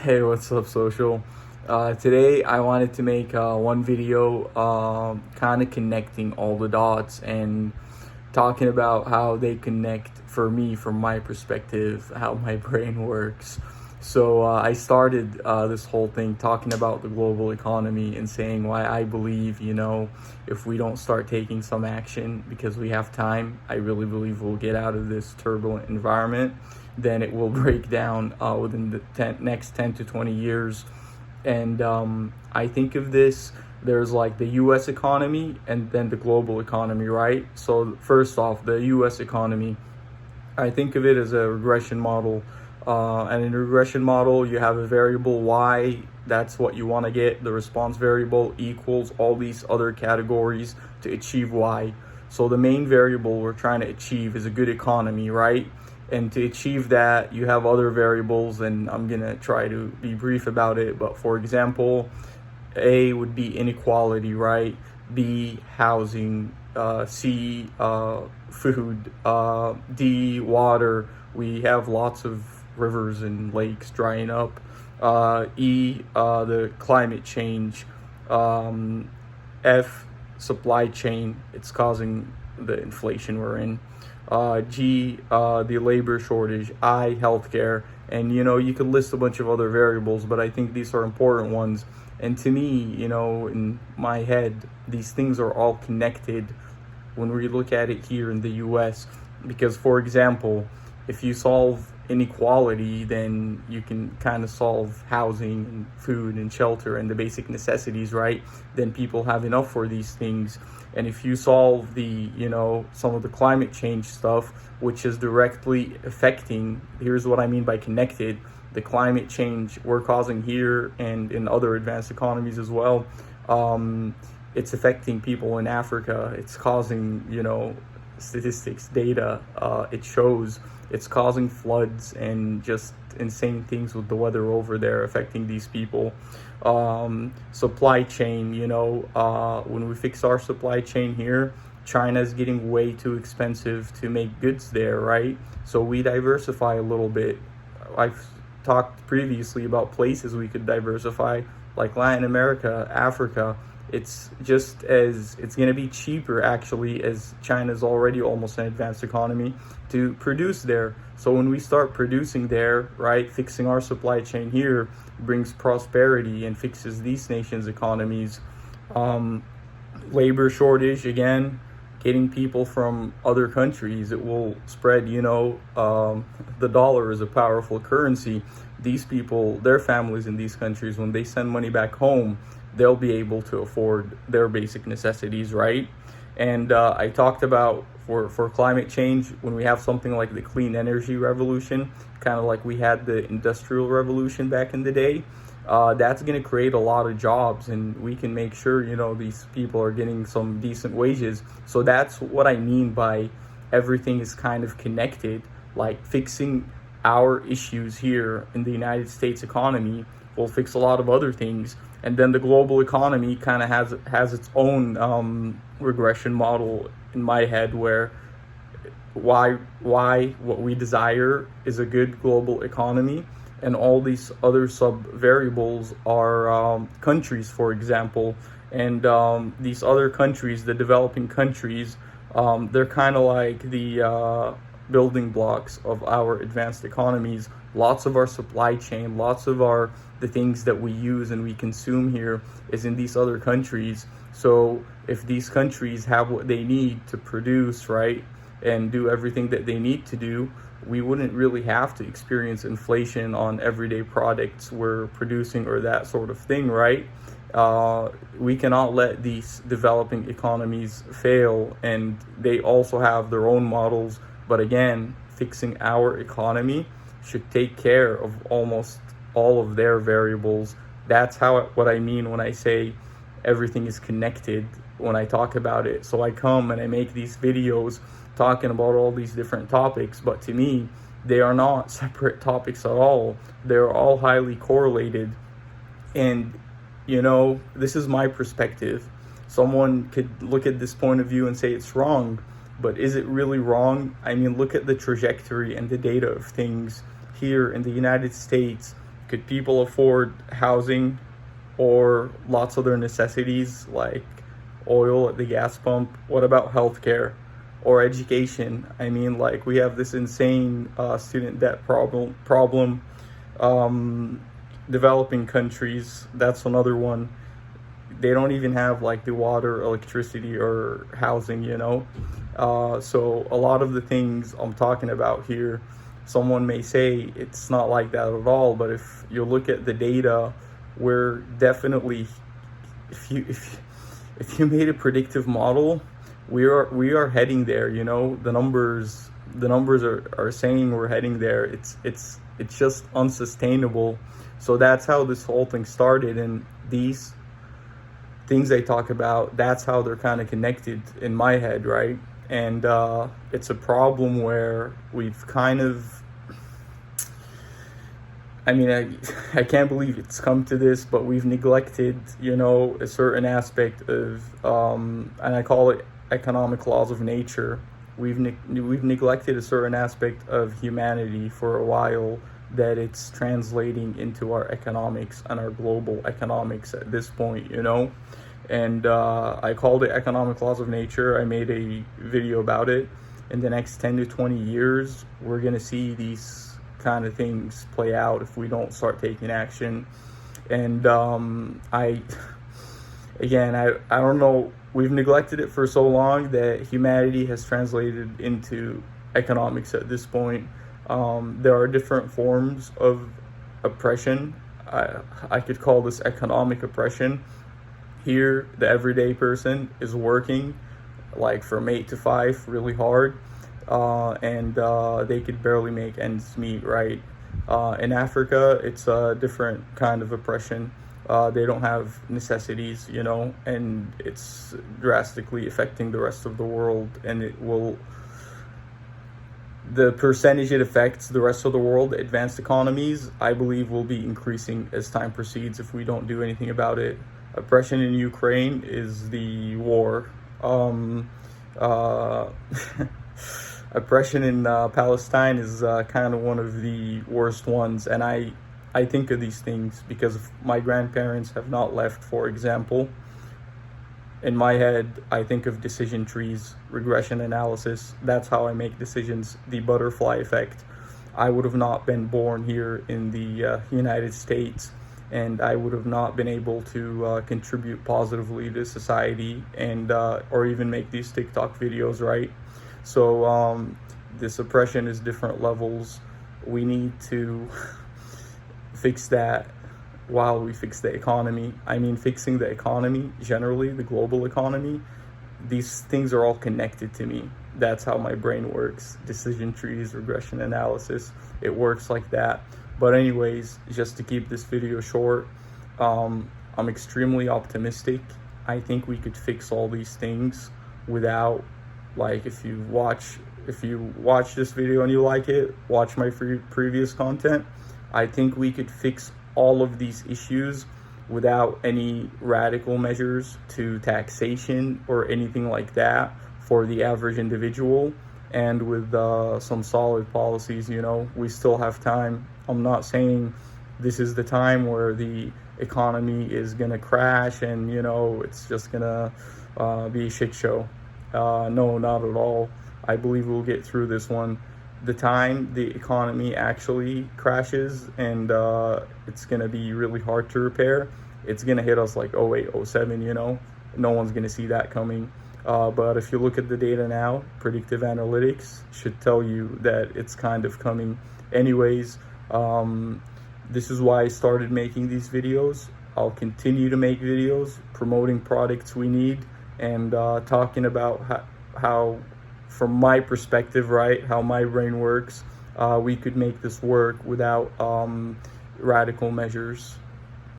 Hey, what's up, social? Today I wanted to make one video kind of connecting all the dots and talking about how they connect for me from my perspective, how my brain works. So I started this whole thing talking about the global economy and saying why I believe, if we don't start taking some action because we have time, I really believe we'll get out of this turbulent environment. Then it will break down within the next 10 to 20 years. And I think of this, there's like the US economy and then the global economy, right? So first off, the US economy, I think of it as a regression model. And in a regression model, you have a variable y, that's what you want to get. The response variable equals all these other categories to achieve y. So the main variable we're trying to achieve is a good economy, right? And to achieve that, you have other variables, and I'm going to try to be brief about it. But for example, A would be inequality, right? B, housing, C, food, D, water. We have lots of rivers and lakes drying up. E, the climate change. F, supply chain. It's causing the inflation we're in. G, the labor shortage. I, healthcare. And you could list a bunch of other variables, but I think these are important ones. And to me, in my head, these things are all connected when we look at it here in the US. Because, for example, if you solve inequality, then you can kind of solve housing and food and shelter and the basic necessities, right? Then people have enough for these things. And if you solve the, some of the climate change stuff, which is directly affecting, here's what I mean by connected, the climate change we're causing here and in other advanced economies as well, it's affecting people in Africa. It's causing, statistics, data, it shows it's causing floods and just insane things with the weather over there affecting these people. Supply chain, when we fix our supply chain here, China is getting way too expensive to make goods there, right? So we diversify a little bit. I've talked previously about places we could diversify, like Latin America, Africa. It's going to be cheaper actually, as China's already almost an advanced economy, to produce there. So when we start producing there, right, fixing our supply chain here brings prosperity and fixes these nations' economies. Labor shortage, again, getting people from other countries, it will spread, the dollar is a powerful currency. These people, their families in these countries, when they send money back home, they'll be able to afford their basic necessities, right? And I talked about for climate change, when we have something like the clean energy revolution, kind of like we had the industrial revolution back in the day, that's going to create a lot of jobs, and we can make sure, these people are getting some decent wages. So that's what I mean by everything is kind of connected. Like fixing our issues here in the United States economy will fix a lot of other things. And then the global economy kind of has its own regression model in my head, where why what we desire is a good global economy, and all these other sub variables are countries, for example. And these other countries, the developing countries, they're kind of like the building blocks of our advanced economies. Lots of our supply chain, lots of the things that we use and we consume here is in these other countries. So if these countries have what they need to produce, right, and do everything that they need to do, we wouldn't really have to experience inflation on everyday products we're producing or that sort of thing, right? We cannot let these developing economies fail, and they also have their own models. But again, fixing our economy should take care of almost all of their variables. That's what I mean when I say everything is connected when I talk about it. So I come and I make these videos talking about all these different topics, but to me, they are not separate topics at all. They're all highly correlated. And, this is my perspective. Someone could look at this point of view and say it's wrong, but is it really wrong? I mean, look at the trajectory and the data of things here in the United States. Could people afford housing or lots of their necessities like oil at the gas pump? What about healthcare or education? I mean, like, we have this insane student debt problem. Developing countries, that's another one. They don't even have like the water, electricity, or housing, you know. So a lot of the things I'm talking about here, someone may say it's not like that at all, but if you look at the data, we're definitely, if you made a predictive model, we are heading there, you know. The numbers are saying we're heading there. It's just unsustainable. So that's how this whole thing started, and these things I talk about, that's how they're kind of connected in my head, right? And it's a problem where we've kind of, I mean, I can't believe it's come to this, but we've neglected, you know, a certain aspect of, and I call it economic laws of nature. We've neglected a certain aspect of humanity for a while, that it's translating into our economics and our global economics at this point, you know. And I called it economic laws of nature. I made a video about it. In the next 10 to 20 years, we're going to see these kind of things play out if we don't start taking action. And I don't know, we've neglected it for so long that humanity has translated into economics at this point. There are different forms of oppression. I could call this economic oppression. Here, the everyday person is working like from 8 to 5 really hard, and they could barely make ends meet, right? In Africa, it's a different kind of oppression. They don't have necessities, you know, and it's drastically affecting the rest of the world, and the percentage it affects the rest of the world, advanced economies, I believe will be increasing as time proceeds if we don't do anything about it. Oppression in Ukraine is the war. Oppression in Palestine is kind of one of the worst ones. And I think of these things because my grandparents have not left, for example. In my head, I think of decision trees, regression analysis. That's how I make decisions, the butterfly effect. I would have not been born here in the United States, and I would have not been able to contribute positively to society and or even make these TikTok videos, right? So this oppression is different levels. We need to fix that while we fix the economy. I mean, fixing the economy, generally, the global economy, these things are all connected to me. That's how my brain works. Decision trees, regression analysis, it works like that. But anyways, just to keep this video short, I'm extremely optimistic. I think we could fix all these things without, like, if you watch this video and you like it, watch my previous content. I think we could fix all of these issues without any radical measures to taxation or anything like that for the average individual, and with some solid policies, you know. We still have time. I'm not saying this is the time where the economy is gonna crash and, you know, it's just gonna be a shit show. No, not at all. I believe we'll get through this one. The time the economy actually crashes and it's gonna be really hard to repair, it's gonna hit us like 08, 07, you know. No one's gonna see that coming. But if you look at the data now, predictive analytics should tell you that it's kind of coming. Anyways, this is why I started making these videos. I'll continue to make videos promoting products we need and talking about how, from my perspective, right, how my brain works, we could make this work without radical measures.